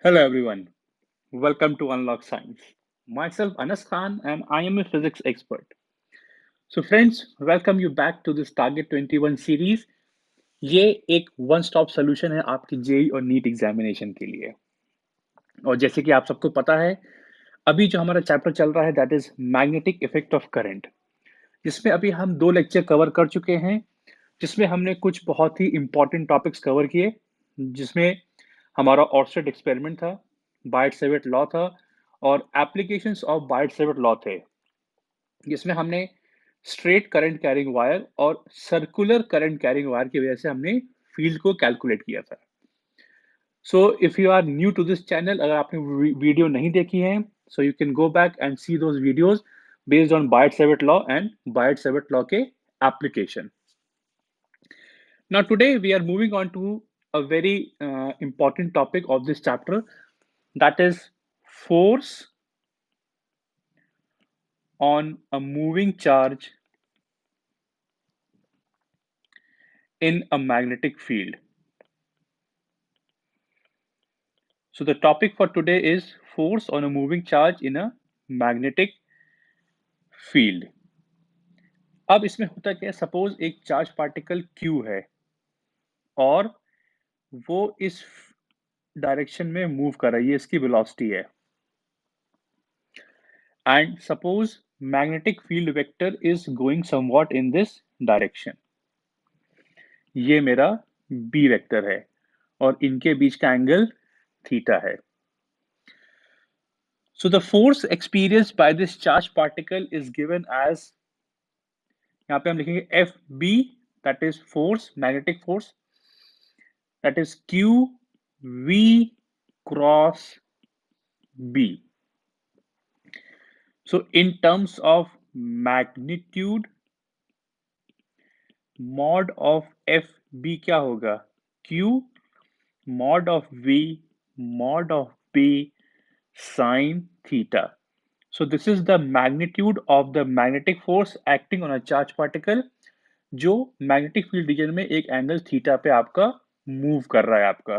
Hello everyone, welcome to Unlock Science. Myself Anas Khan and I am a physics expert. So friends, welcome you back to this Target 21 series. ये एक one stop solution है आपकी JEE और NEET examination के लिए। और जैसे कि आप सबको पता है, अभी जो हमारा चैप्टर चल रहा है that is magnetic effect of current, जिसमें अभी हम दो लेक्चर कवर कर चुके हैं, जिसमें हमने कुछ बहुत ही इंपॉर्टेंट टॉपिक्स कवर किए, जिसमें हमारा ऑर्स्टेड एक्सपेरिमेंट था, बायट सेवर्ट लॉ था और applications of Biot Savart law थे, जिसमें हमने स्ट्रेट करंट कैरिंग वायर और सर्कुलर करंट कैरिंग वायर की वजह से हमने फील्ड को कैलकुलेट किया था। So if you are new to this channel, अगर आपने वीडियो नहीं देखी है, so you can go back and see those videos based on Biot Savart law and Biot Savart law के application. Now, today we are moving on to a very important topic of this chapter, that is force on a moving charge in a magnetic field. So, the topic for today is force on a moving charge in a magnetic field. अब इसमें होता क्या है, suppose एक charge particle Q है और वो इस डायरेक्शन में मूव कर रहा है, ये इसकी वेलोसिटी है, and suppose magnetic field vector is going somewhat in this direction. ये मेरा B वेक्टर है और इनके बीच का एंगल थीटा है. So the force experienced by this charged particle is given as, यहाँ पे हम लिखेंगे FB, that is force, magnetic force, that is QV cross B. So in terms of magnitude, mod of FB क्या होगा? Q mod of V mod of B sin theta. So this is the magnitude of the magnetic force acting on a charged particle, जो magnetic field region में एक angle theta पे आपका move कर रहा है आपका.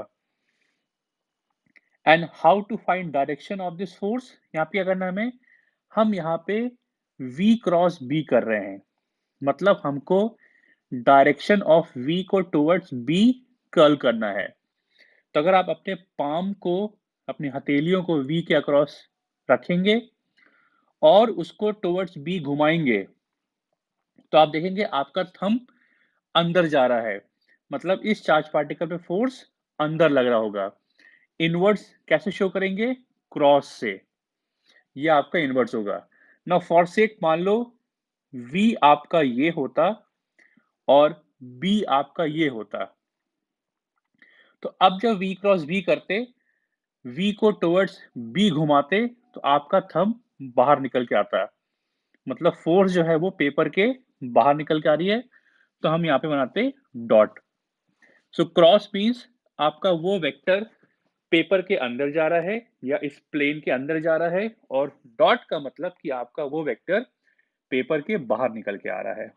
And how to find direction of this force, यहाँ पे क्या करना है हमें, हम यहाँ पे V क्रॉस B कर रहे हैं, मतलब हमको डायरेक्शन ऑफ V को टुवर्ड्स B कर्ल करना है. तो अगर आप अपने पाम को, अपनी हथेलियों को V के अक्रॉस रखेंगे और उसको टुवर्ड्स B घुमाएंगे, तो आप देखेंगे आपका थंब अंदर जा रहा है, मतलब इस चार्ज पार्टिकल पे फोर्स अंदर लग रहा होगा. इनवर्ड्स कैसे शो करेंगे? क्रॉस से. ये आपका इनवर्ड्स होगा. नाउ फॉर सेक मान लो V आपका ये होता और B आपका ये होता, तो अब जब V क्रॉस B करते, V को टुवर्ड्स B घुमाते, तो आपका थंब बाहर निकल के आता है, मतलब फोर्स जो है वो पेपर के बाहर निकल के आ रही है, तो हम यहाँ पे बनाते डॉट. सो क्रॉस मीन्स आपका वो वेक्टर पेपर के अंदर जा रहा है या इस प्लेन के अंदर जा रहा है, और डॉट का मतलब कि आपका वो वेक्टर पेपर के बाहर निकल के आ रहा है.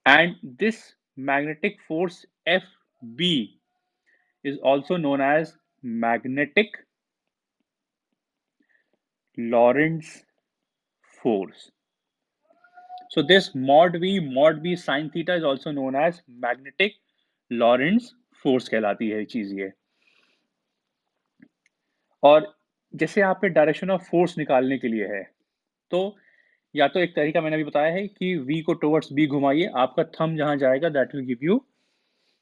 And this magnetic force FB is also known as magnetic Lorentz force. So this mod V sin theta is also known as magnetic Lorentz force कहलाती है चीज ये. और जैसे यहाँ पे डायरेक्शन ऑफ फोर्स निकालने के लिए है, तो या तो एक तरीका मैंने अभी बताया है कि V को टुवर्ड्स B घुमाइए, आपका थंब जहां जाएगा that will give you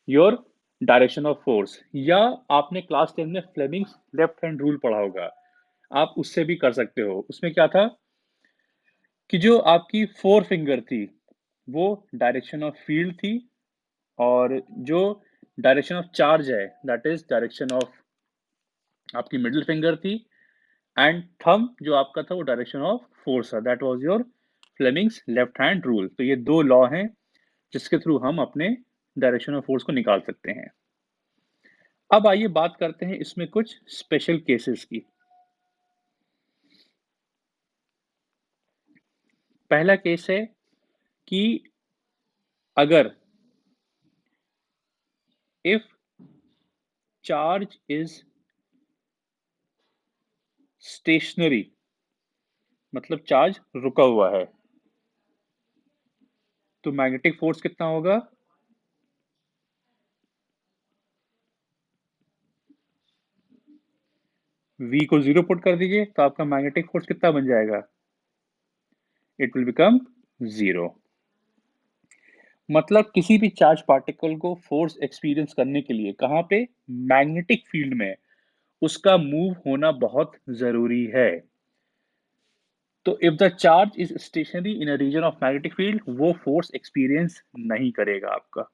your direction of force, या आपने क्लास 10 में फ्लेमिंग्स लेफ्ट हैंड रूल पढ़ा होगा, आप उससे भी कर सकते हो. उसमें क्या था कि जो आपकी फोर फिंगर थी वो डायरेक्शन ऑफ फील्ड थी, और जो डायरेक्शन ऑफ चार्ज है दैट इज डायरेक्शन ऑफ आपकी मिडिल फिंगर थी, एंड थंब जो आपका था वो डायरेक्शन ऑफ फोर्स है, that was your Fleming's left hand rule. तो ये दो लॉ हैं जिसके थ्रू हम अपने डायरेक्शन ऑफ फोर्स को निकाल सकते हैं. अब आइए बात करते हैं इसमें कुछ स्पेशल केसेस की. पहला केस है कि अगर इफ charge is स्टेशनरी मतलब चार्ज रुका हुआ है, तो मैग्नेटिक फोर्स कितना होगा? V को 0 पुट कर दीजिए तो आपका मैग्नेटिक फोर्स कितना बन जाएगा? It will become 0। मतलब किसी भी चार्ज पार्टिकल को फोर्स एक्सपीरियंस करने के लिए कहाँ पे? मैग्नेटिक फील्ड में उसका मूव होना बहुत जरूरी है। तो if the charge is stationary in a region of magnetic field, वो फोर्स एक्सपीरियंस नहीं करेगा आपका।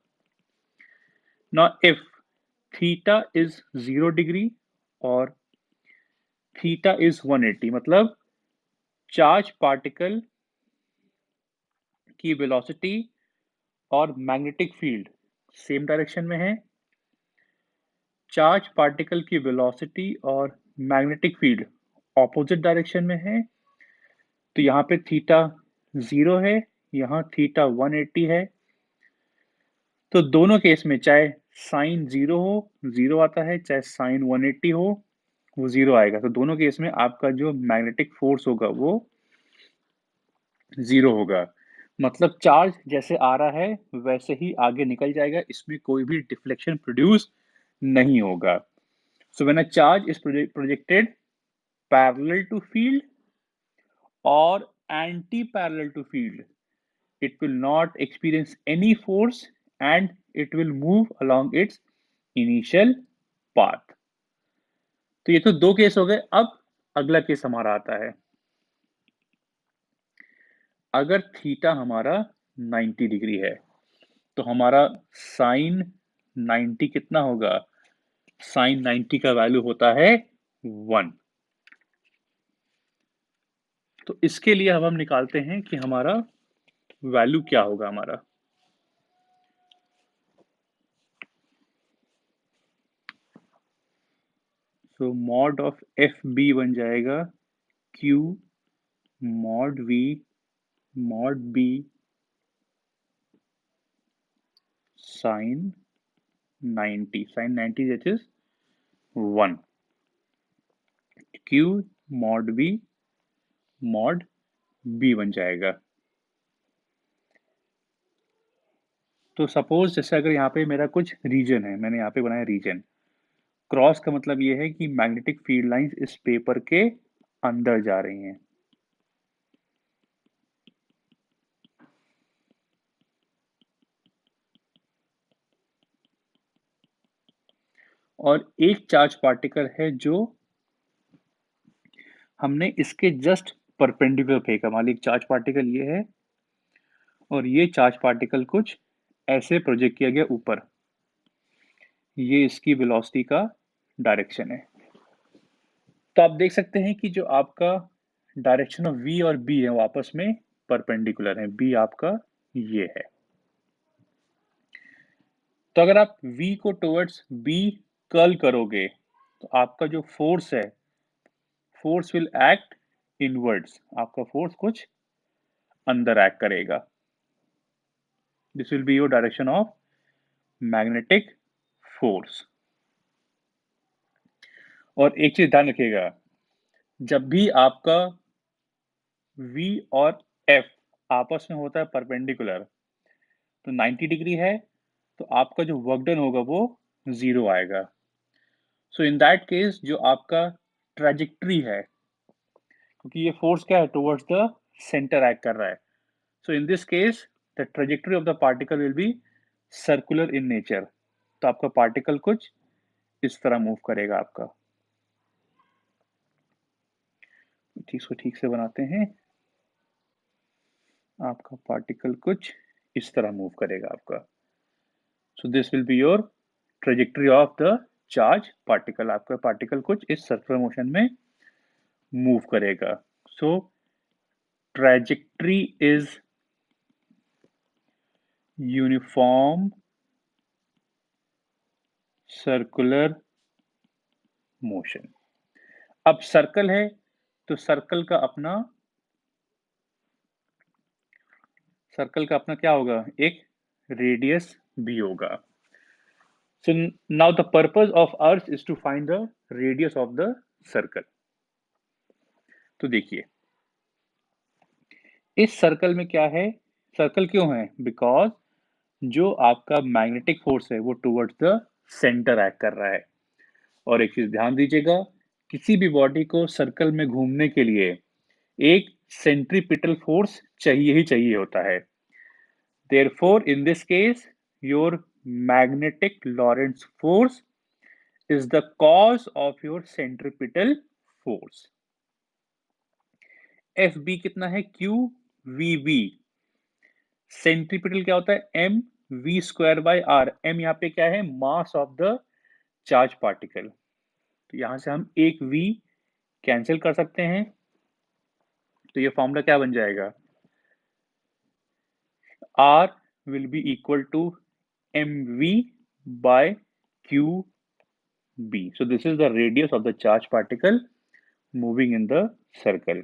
Now if theta is 0 degree और थीटा इज 180, मतलब चार्ज पार्टिकल की वेलोसिटी और मैग्नेटिक फील्ड सेम डायरेक्शन में है, चार्ज पार्टिकल की वेलोसिटी और मैग्नेटिक फील्ड ऑपोजिट डायरेक्शन में है, तो यहाँ पे थीटा 0 है, यहाँ थीटा 180 है। तो दोनों केस में चाहे साइन 0 हो, 0 आता है, चाहे साइन 180 हो, वो 0 आएगा। तो दोनों केस में आपका जो मैग्नेटिक फोर्स होगा वो 0 होगा। मतलब चार्ज जैसे आ रहा है वैसे ही आगे निकल जाएगा, इसमें कोई भी डिफ्लेक्शन प्रोड्यूस नहीं होगा। So when a charge is projected parallel to field or anti-parallel to field, it will not experience any force and it will move along its initial path. तो ये तो दो केस हो गए। अब अगला केस हमारा आता है, अगर थीटा हमारा 90 डिग्री है तो हमारा साइन 90 कितना होगा? साइन 90 का वैल्यू होता है 1। तो इसके लिए अब हम निकालते हैं कि हमारा वैल्यू क्या होगा हमारा। तो मॉड ऑफ एफ बी बन जाएगा Q mod V mod B sine 90, sine 90 that is 1, Q mod V mod B बन जाएगा। तो सपोज जैसे अगर यहाँ पे मेरा कुछ रीजन है, मैंने यहाँ पे बनाया रीजन, क्रॉस का मतलब ये है कि मैग्नेटिक फील्ड लाइंस इस पेपर के अंदर जा रही हैं। और एक चार्ज पार्टिकल है जो हमने इसके जस्ट परपेंडिकुलर फेंका। मान लीजिए चार्ज पार्टिकल ये है और ये चार्ज पार्टिकल कुछ ऐसे प्रोजेक्ट किया गया ऊपर, ये इसकी वेलोसिटी का डायरेक्शन है। तो आप देख सकते हैं कि जो आपका डायरेक्शन ऑफ v और b है वो आपस में परपेंडिकुलर है। b आपका ये है। तो अगर आप v को टुवर्ड्स b कर्ल करोगे तो आपका जो फोर्स है, फोर्स विल एक्ट इनवर्ड्स, आपका फोर्स कुछ अंदर एक्ट करेगा। This will be your direction of magnetic force. और एक चीज ध्यान रखिएगा, जब भी आपका v और f आपस में होता है परपेंडिकुलर, तो 90 डिग्री है, तो आपका जो वर्क डन होगा वो 0 आएगा। सो इन दैट केस जो आपका ट्रेजेक्ट्री है, क्योंकि ये फोर्स क्या है, टुवर्ड्स द सेंटर एक्ट कर रहा है, so in this case the trajectory of the particle will be circular in nature. तो आपका पार्टिकल कुछ इस तरह मूव करेगा आपका। इसको ठीक से बनाते हैं, आपका पार्टिकल कुछ इस तरह मूव करेगा आपका। So this will be your trajectory of the charge particle. आपका पार्टिकल कुछ इस सर्कुलर मोशन में मूव करेगा। So trajectory is uniform circular motion. अब सर्कल है तो सर्कल का अपना क्या होगा, एक रेडियस भी होगा। So now the purpose of Earth is to find the radius of the circle. तो देखिए, इस सर्कल में क्या है, सर्कल क्यों है? बिकॉज़ जो आपका मैग्नेटिक फोर्स है वो टुवर्ड्स द सेंटर एक्ट कर रहा है। और एक चीज़ ध्यान दीजिएगा, किसी भी बॉडी को सर्कल में घूमने के लिए एक सेंट्रीपिटल फोर्स चाहिए ही चाहिए होता है। Therefore, in this case, your magnetic Lorentz force is the cause of your centripetal force. FB कितना है? QVB. सेंट्रीपिटल क्या होता है? M V square by R. M यहाँ पे क्या है? Mass of the charge particle. तो यहाँ से हम एक V कैंसिल कर सकते हैं। तो ये फॉर्मूला क्या बन जाएगा? R will be equal to mv by qb. So this is the radius of the charge particle moving in the circle.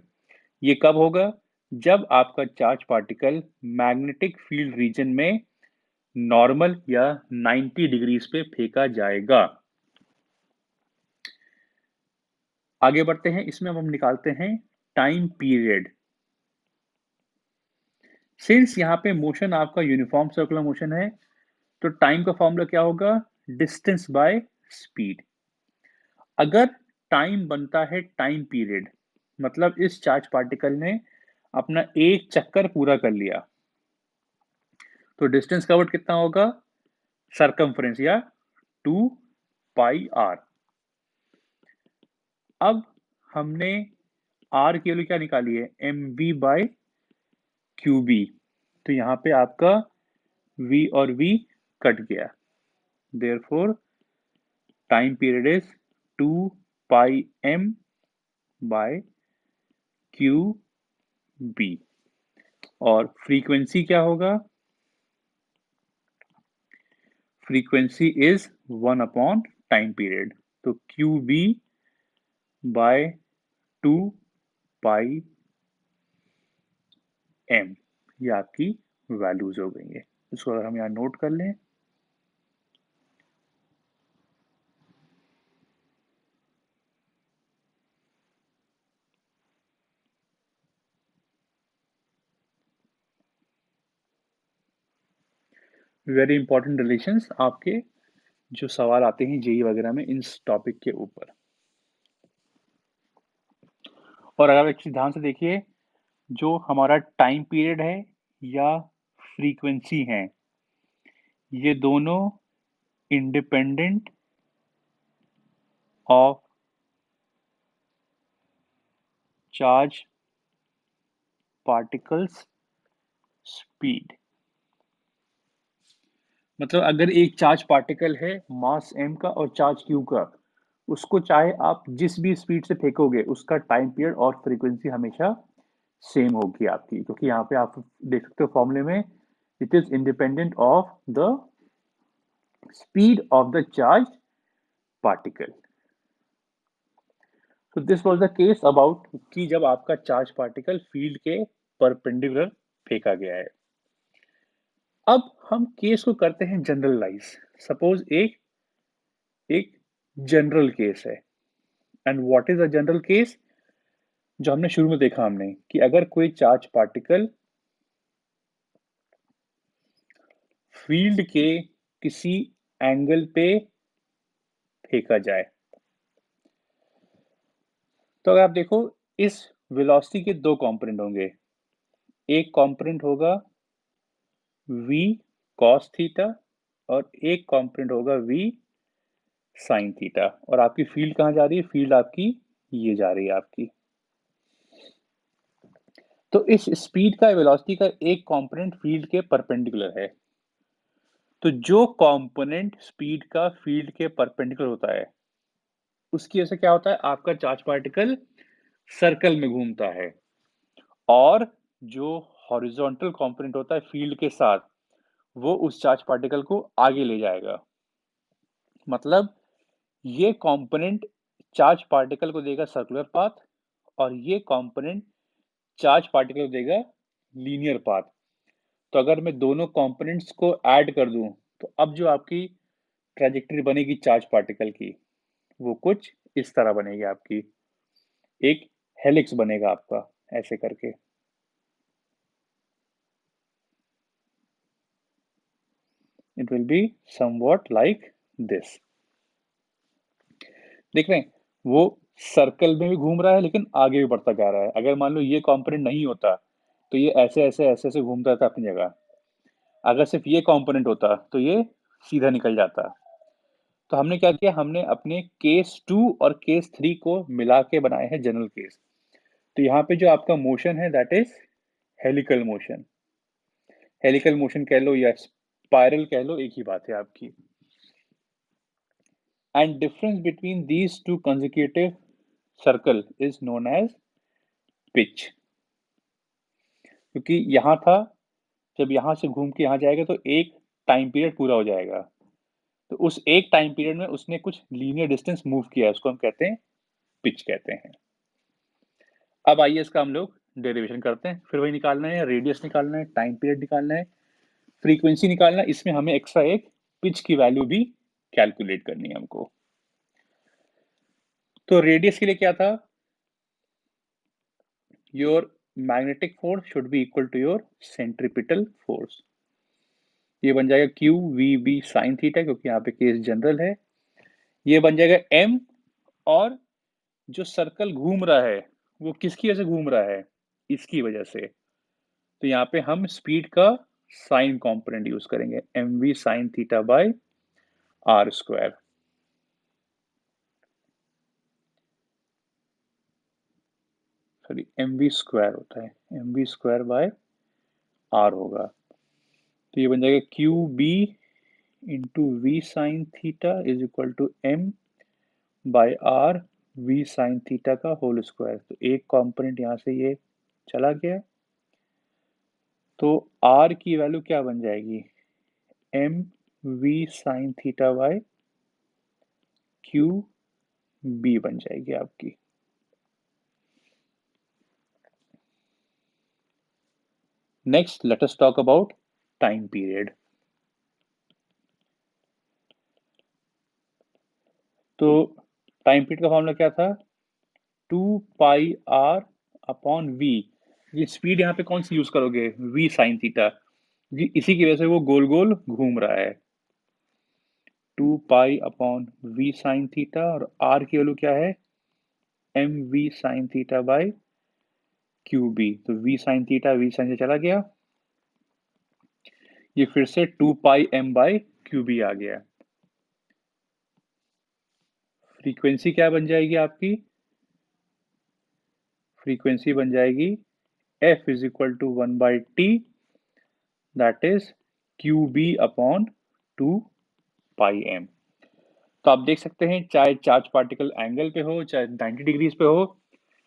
ये कब होगा? जब आपका charge particle magnetic field region में नॉर्मल या 90 डिग्रीज पे फेंका जाएगा। आगे बढ़ते हैं, इसमें अब हम निकालते हैं टाइम पीरियड। सिंस यहाँ पे मोशन आपका यूनिफॉर्म सर्कुलर मोशन है, तो टाइम का फॉर्मूला क्या होगा? Distance by speed. अगर टाइम बनता है टाइम पीरियड, मतलब इस चार्ज पार्टिकल ने अपना एक चक्कर पूरा कर लिया, तो डिस्टेंस कवर्ड कितना होगा? सरकमफ्रेंस या 2 पाई आर। अब हमने आर की वैल्यू क्या निकाली है? M V by Q B. तो यहाँ पे आपका v और v कट गया, therefore time period is 2 pi m by Q B. और फ्रीक्वेंसी क्या होगा? Frequency is 1 upon time period. तो Q B by 2 pi M, ये आपकी वैल्यूज हो गई है। इसको अगर हम यहाँ नोट कर लें, वेरी इंपॉर्टेंट रिलेशंस आपके जो सवाल आते हैं जेई वगैरह में इस टॉपिक के ऊपर। और अगर एक चीज ध्यान से देखिए, जो हमारा टाइम पीरियड है या फ्रीक्वेंसी है, ये दोनों independent of charge particles speed. मतलब अगर एक चार्ज पार्टिकल है मास m का और चार्ज q का, उसको चाहे आप जिस भी स्पीड से फेंकोगे, उसका टाइम पीरियड और फ्रीक्वेंसी हमेशा सेम होगी आपकी, क्योंकि यहाँ पे आप देख सकते हो फॉर्मूले में, it is independent of the speed of the charge particle. तो this was the case about कि जब आपका चार्ज पार्टिकल फील्ड के परपेंडिकुलर फेंका गया है। अब हम केस को करते हैं जनरलाइज। सपोज एक एक जनरल केस है। And what is a general case? जो हमने शुरू में देखा हमने कि अगर कोई चार्ज पार्टिकल फील्ड के किसी एंगल पे फेंका जाए, तो अगर आप देखो, इस वेलोसिटी के दो कंपोनेंट होंगे। एक कंपोनेंट होगा v cos थीटा और एक कंपोनेंट होगा v sin थीटा। और आपकी फील्ड कहाँ जा रही है? फील्ड आपकी ये जा रही है आपकी। तो इस स्पीड का वेलोसिटी का एक कंपोनेंट फील्ड के परपेंडिकुलर है। तो जो कंपोनेंट स्पीड का फील्ड के परपेंडिकुलर होता है, उसकी वजह से क्या होता है? आपका चार्ज पार्टिकल सर्कल में घूमता है। और जो हॉरिजॉन्टल कंपोनेंट होता है फील्ड के साथ, वो उस चार्ज पार्टिकल को आगे ले जाएगा। मतलब ये कंपोनेंट चार्ज पार्टिकल को देगा सर्कुलर पाथ और ये कंपोनेंट चार्ज पार्टिकल को देगा लीनियर पाथ। तो अगर मैं दोनों कंपोनेंट्स को ऐड कर दूं, तो अब जो आपकी ट्रैजेक्टरी बनेगी चार्ज पार्टिकल की, वो कुछ इस तरह बनेगी आपकी। एक हेलिक्स बनेगा आपका ऐसे करके। It will be somewhat like this. देख रहे हैं, वो सर्कल में भी घूम रहा है लेकिन आगे भी बढ़ता जा रहा है। अगर मान लो ये कंपोनेंट नहीं होता तो ये ऐसे ऐसे ऐसे ऐसे घूमता था अपनी जगह। अगर सिर्फ ये कंपोनेंट होता तो ये सीधा निकल जाता। तो हमने क्या किया, हमने अपने केस 2 और केस 3 को मिला के बनाए हैं जनरल केस। तो यहाँ पे जो आपका मोशन है that is helical motion. Helical motion कह लो या स्पाइरल कह लो, एक ही बात है आपकी। And difference between these two consecutive circle is known as pitch. क्योंकि यहाँ था, जब यहाँ से घूम के यहाँ जाएगा तो एक टाइम पीरियड पूरा हो जाएगा। तो उस एक टाइम पीरियड में उसने कुछ लीनियर डिस्टेंस मूव किया है, उसको हम कहते हैं पिच कहते हैं। अब आइए इसका हम लोग डेरिवेशन करते हैं। फिर वही निकालना है, रेडियस निकालना है, टाइम पीरियड निकालना है, फ्रीक्वेंसी निकालना है। इसमें हमें एक्स्ट्रा एक पिच की वैल्यू भी कैलकुलेट करनी है हमको। तो रेडियस के लिए क्या था, your magnetic force should be equal to your centripetal force. ये बन जाएगा Q V B sine theta, क्योंकि यहाँ पे केस जनरल है। ये बन जाएगा एम, और जो सर्कल घूम रहा है वो किसकी वजह से घूम रहा है, इसकी वजह से। तो यहाँ पे हम स्पीड का साइन कंपोनेंट यूज करेंगे, M V sine theta by R square. Sorry, M V square होता है, M V square by R होगा। तो ये बन जाएगा Q B into V sine theta is equal to M by R V sine theta का whole square. तो एक कंपोनेंट यहाँ से ये चला गया, तो आर की वैल्यू क्या बन जाएगी, M V sine theta by Q B बन जाएगी आपकी। Next let us talk about time period. तो टाइम पीरियड का फॉर्मूला क्या था, 2 पाई आर अपॉन वी। ये स्पीड यहाँ पे कौन सी यूज करोगे, वी साइन थीटा, इसी की वजह से वो गोल गोल घूम रहा है। 2 pi upon V sine theta, और आर की वैल्यू क्या है, M V sine theta by Q B. तो V sine theta V sine से चला गया, ये फिर से 2 pi M by Q B आ गया। फ्रीक्वेंसी क्या बन जाएगी आपकी, फ्रीक्वेंसी बन जाएगी F is equal to 1/t, that is Q B upon 2 pi M. तो आप देख सकते हैं, चाहे चार्ज पार्टिकल एंगल पे हो चाहे 90 डिग्रीज पे हो,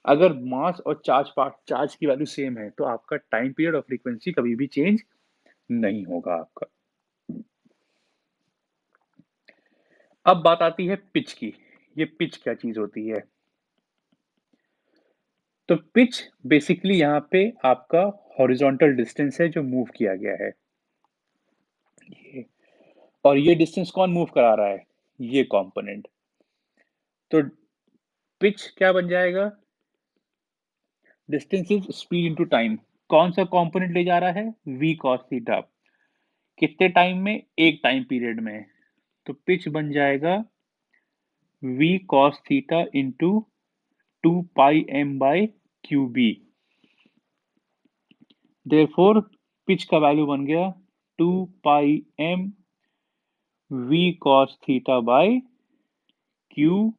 अगर मास और चार्ज की वैल्यू सेम है तो आपका टाइम पीरियड और फ्रीक्वेंसी कभी भी चेंज नहीं होगा आपका। अब बात आती है पिच की। ये पिच क्या चीज होती है, तो पिच बेसिकली यहाँ पे आपका हॉरिजॉन्टल डिस्टेंस है जो मूव किया गया है ये, और ये डिस्टेंस कौन मूव करा रहा है, ये कंपोनेंट। तो पिच क्या बन जाएगा, distance is speed into time. कौन सा कंपोनेंट ले जा रहा है, v cos थीटा, कितने टाइम में, एक टाइम पीरियड में। तो पिच बन जाएगा v cos theta into 2 pi m by Q B. Therefore pitch का वैल्यू बन गया 2 pi m v cos theta by Q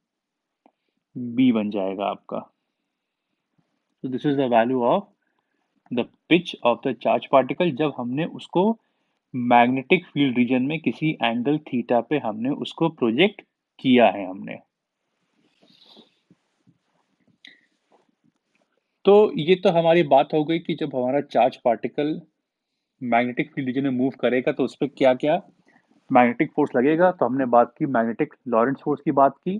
B बन जाएगा आपका। तो this is the value of the pitch of the charge particle, जब हमने उसको मैग्नेटिक फील्ड रीजन में किसी एंगल थीटा पे हमने उसको प्रोजेक्ट किया है हमने। तो ये तो हमारी बात हो गई कि जब हमारा charge particle magnetic field region में मूव करेगा तो उस पर क्या क्या मैग्नेटिक फोर्स लगेगा। तो हमने बात की मैग्नेटिक लॉरेंस फोर्स की बात की।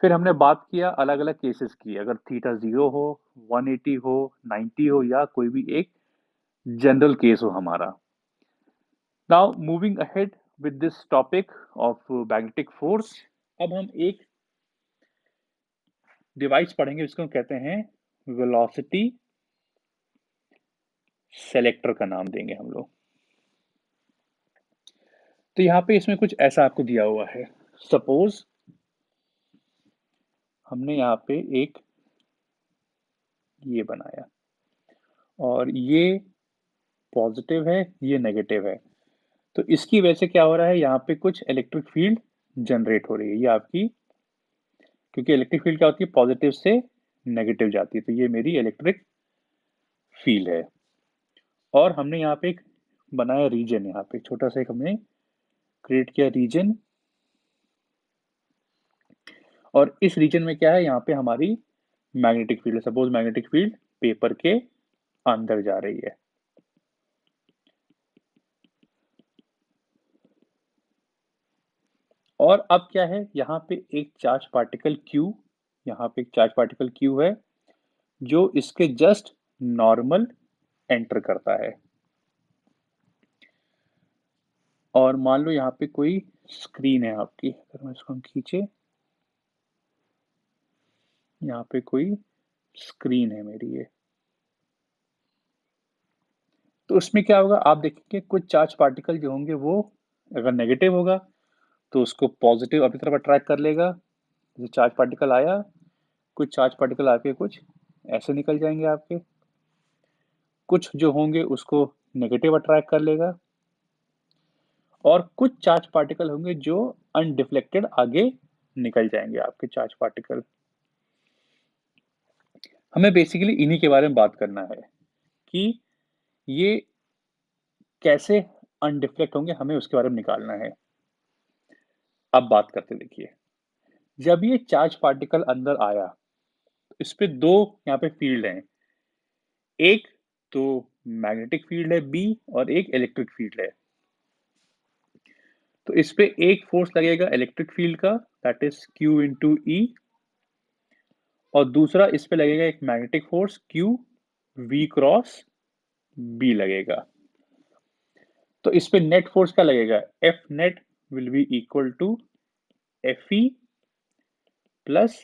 फिर हमने बात किया अलग अलग केसेस की, अगर थीटा 0 हो, 180 हो, 90 हो, या कोई भी एक जनरल केस हो हमारा। Now moving ahead with this topic of magnetic force, अब हम एक डिवाइस पढ़ेंगे जिसको हम कहते हैं वेलोसिटी सेलेक्टर का नाम देंगे हम लोग। तो यहाँ पे इसमें कुछ ऐसा आपको दिया हुआ है। सपोज हमने यहाँ पे एक ये बनाया और ये पॉजिटिव है, ये नेगेटिव है। तो इसकी वजह से क्या हो रहा है, यहाँ पे कुछ इलेक्ट्रिक फील्ड जनरेट हो रही है। ये आपकी, क्योंकि इलेक्ट्रिक फील्ड क्या होती है, पॉजिटिव से नेगेटिव जाती है, तो ये मेरी इलेक्ट्रिक फील्ड है। और हमने यहाँ पे एक बनाया रीजन, यहाँ पे छोटा सा एक हमने क्रिएट किया रीजन, और इस रीजन में क्या है, यहाँ पे हमारी मैग्नेटिक फील्ड है। सपोज मैग्नेटिक फील्ड पेपर के अंदर जा रही है। और अब क्या है, यहाँ पे एक चार्ज पार्टिकल Q, यहाँ पे एक चार्ज पार्टिकल Q है जो इसके जस्ट नॉर्मल एंटर करता है। और मान लो यहाँ पे कोई स्क्रीन है आपकी, अगर मैं इसको हम खींचे, यहाँ पे कोई स्क्रीन है मेरी ये, तो उसमें क्या होगा, आप देखेंगे कुछ चार्ज पार्टिकल जो होंगे वो अगर नेगेटिव होगा तो उसको पॉजिटिव अपनी तरफ अट्रैक्ट कर लेगा। जैसे चार्ज पार्टिकल आया, कुछ चार्ज पार्टिकल आके कुछ ऐसे निकल जाएंगे आपके, कुछ जो होंगे उसको नेगेटिव अट्रैक्ट कर लेगा, और कुछ चार्ज पार्टिकल होंगे जो अनडिफ्लेक्टेड आगे निकल जाएंगे आपके चार्ज पार्टिकल। हमें बेसिकली इन्हीं के बारे में बात करना है कि ये कैसे अनडिफ्लेक्ट होंगे, हमें उसके बारे में निकालना है। अब बात करते देखिए, जब ये चार्ज पार्टिकल अंदर आया तो इस पे दो यहाँ पे फील्ड हैं, एक तो मैग्नेटिक फील्ड है बी और एक इलेक्ट्रिक फील्ड है। तो इस पे एक फोर्स लगेगा इलेक्ट्रिक फील्ड का, दैट इज Q इंटू ई, और दूसरा इस पे लगेगा एक magnetic force Q V cross B लगेगा। तो इस पे नेट फोर्स क्या लगेगा, F net will be equal to Fe plus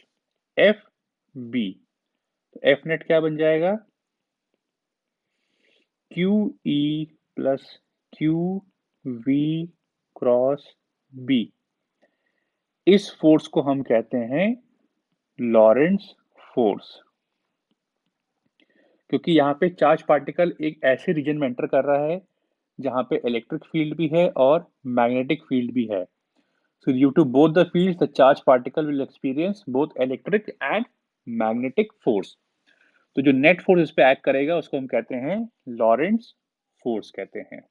F B. तो एफ नेट क्या बन जाएगा, Q E plus Q V cross B. इस फोर्स को हम कहते हैं लॉरेंट्ज फोर्स, क्योंकि यहाँ पे चार्ज पार्टिकल एक ऐसे रीजन में एंटर कर रहा है जहाँ पे इलेक्ट्रिक फील्ड भी है और मैग्नेटिक फील्ड भी है। So due to both the fields, the charged particle will experience both electric and magnetic force. तो जो नेट फोर्स इस पे एक्ट करेगा उसको हम कहते हैं लॉरेंट्ज फोर्स कहते हैं।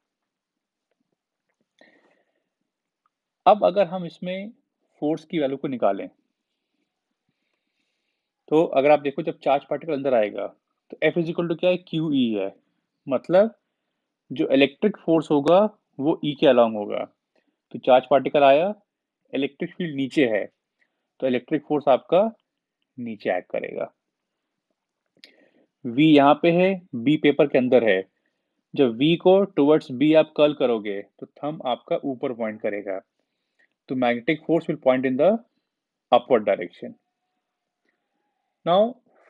अब अगर हम इसमें फोर्स की वैल्यू को निकालें, तो अगर आप देखो जब चार्ज पार्टिकल अंदर आएगा तो F इज इक्वल टू क्या है, क्यू ई है। मतलब जो इलेक्ट्रिक फोर्स होगा वो E के अलॉन्ग होगा। तो चार्ज पार्टिकल आया, इलेक्ट्रिक फील्ड नीचे है, तो इलेक्ट्रिक फोर्स आपका नीचे एक्ट करेगा। V यहाँ पे है, B पेपर के अंदर है। जब V को टुवर्ड्स B आप कर्ल करोगे तो थंब आपका ऊपर पॉइंट करेगा, तो magnetic force will point in the upward direction. Now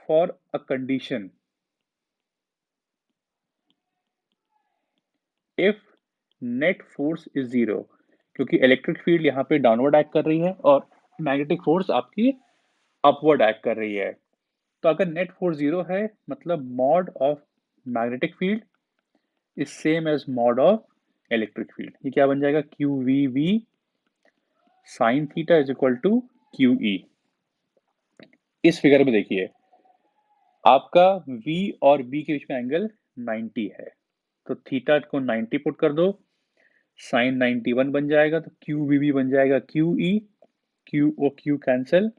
for a condition, if net force is zero, क्योंकि इलेक्ट्रिक फील्ड यहाँ पे डाउनवर्ड एक्ट कर रही है और मैग्नेटिक फोर्स आपकी अपवर्ड एक्ट कर रही है, तो अगर नेट फोर्स जीरो है मतलब mod of magnetic field is same as mod of electric field. ये क्या बन जाएगा, Q V V sine theta is equal to Q E. इस फिगर में देखिए आपका V और B के बीच में एंगल 90 है, तो थीटा को 90 पुट कर दो, साइन 91 बन जाएगा, तो क्यू वी बी बन जाएगा Q E, Q O Q cancel,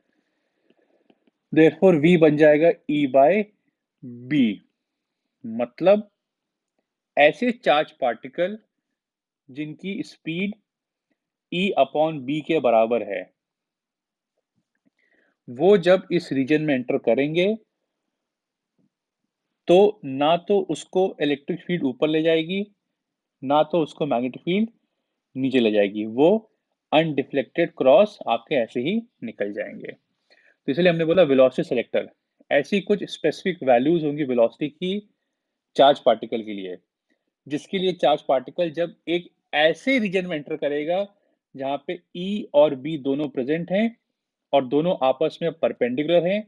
therefore V बन जाएगा E बाय B। मतलब ऐसे चार्ज पार्टिकल जिनकी स्पीड E अपॉन B के बराबर है, वो जब इस रीजन में एंटर करेंगे तो ना तो उसको इलेक्ट्रिक फील्ड ऊपर ले जाएगी, ना तो उसको मैग्नेटिक फील्ड नीचे ले जाएगी, वो अनडिफ्लेक्टेड क्रॉस आपके ऐसे ही निकल जाएंगे। तो इसलिए हमने बोला वेलोसिटी सेलेक्टर। ऐसी कुछ स्पेसिफिक वैल्यूज होंगी वेलोसिटी की चार्ज पार्टिकल के लिए, जिसके लिए चार्ज पार्टिकल जब एक ऐसे रीजन में एंटर करेगा जहां पे ई और बी दोनों प्रेजेंट हैं और दोनों आपस में परपेंडिकुलर हैं,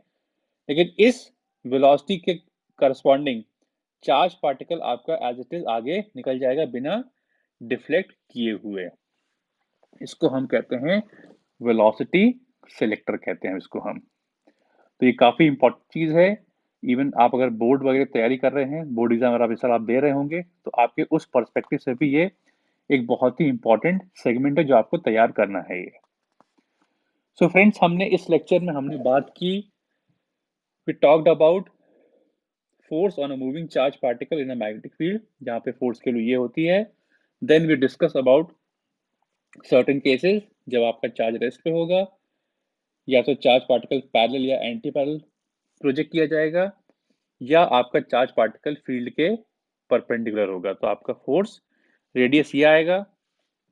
लेकिन इस वेलोसिटी के करस्पॉन्डिंग चार्ज पार्टिकल आपका एज इट इज आगे निकल जाएगा बिना डिफ्लेक्ट किए हुए। इसको हम कहते हैं वेलोसिटी सिलेक्टर कहते हैं इसको हम। तो ये काफ़ी इम्पोर्टेंट चीज़ है। इवन आप अगर बोर्ड वगैरह तैयारी कर रहे हैं, बोर्ड एग्ज़ाम अगर आप इस साल आप दे रहे होंगे, तो आपके उस पर्सपेक्टिव से भी ये एक बहुत ही इम्पोर्टेंट सेगमेंट है जो आपको तैयार करना है ये। सो फ्रेंड्स, हमने इस लेक्चर में हमने बात की, we talked about force on a moving charge particle in a magnetic field, जहाँ पे फोर्स की वैल्यू ये होती है। Then we discuss about certain cases जब आपका चार्ज रेस्ट पे होगा, या तो चार्ज पार्टिकल पैरेलल या एंटी पैरेलल प्रोजेक्ट किया जाएगा, या आपका चार्ज पार्टिकल फील्ड के परपेंडिकुलर होगा, तो आपका फोर्स रेडियस ये आएगा।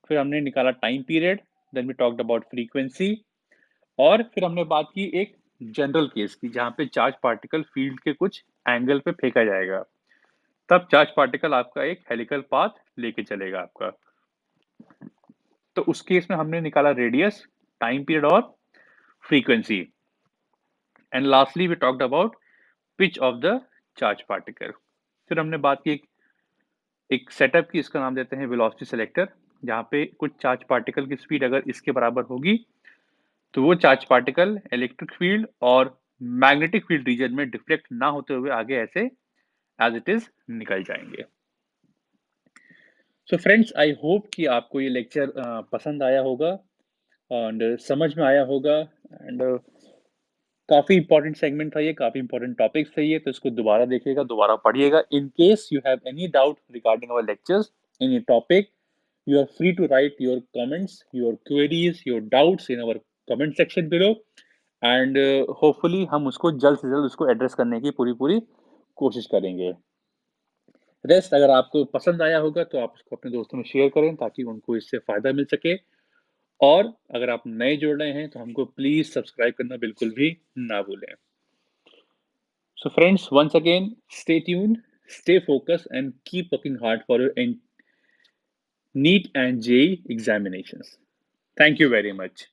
फिर हमने निकाला time period, then we talked about frequency, और फिर हमने बात की एक जनरल केस की जहाँ पे चार्ज पार्टिकल फील्ड के कुछ एंगल पे फेंका जाएगा, तब चार्ज पार्टिकल आपका एक हेलिकल पाथ लेके चलेगा आपका। तो उस केस में हमने निकाला रेडियस, टाइम पीरियड और फ्रीक्वेंसी, and lastly we talked about pitch of the charge particle. फिर हमने बात की एक सेटअप की, इसका नाम देते हैं वेलोसिटी सेलेक्टर, जहाँ पे कुछ चार्ज पार्टिकल की स्पीड अगर इसके बराबर होगी, तो वो चार्ज पार्टिकल इलेक्ट्रिक फील्ड और मैग्नेटिक फील्ड रीजन में डिफ्लेक्ट ना होते हुए आगे ऐसे एज इट इज निकल जाएंगे। सो फ्रेंड्स, आई होप कि आपको ये लेक्चर पसंद आया होगा एंड समझ में आया होगा, एंड काफ़ी इंपॉर्टेंट सेगमेंट था ये, काफ़ी इंपॉर्टेंट टॉपिक्स थे ये, तो इसको दोबारा देखिएगा, दोबारा पढ़िएगा। In case you have any doubt regarding our lectures, any topic, you are free to write your comments, your queries, your doubts in our comment section below, and hopefully हम उसको जल्द से जल्द उसको एड्रेस करने की पूरी पूरी कोशिश करेंगे। रेस्ट अगर आपको पसंद आया होगा तो आप उसको अपने दोस्तों में शेयर करें ताकि उनको इससे फ़ायदा मिल सके, और अगर आप नए जुड़ रहे हैं तो हमको प्लीज़ सब्सक्राइब करना बिल्कुल भी ना भूलें। So friends, once again, stay tuned, stay focused, and keep working hard for your NEET and JEE examinations. Thank you very much.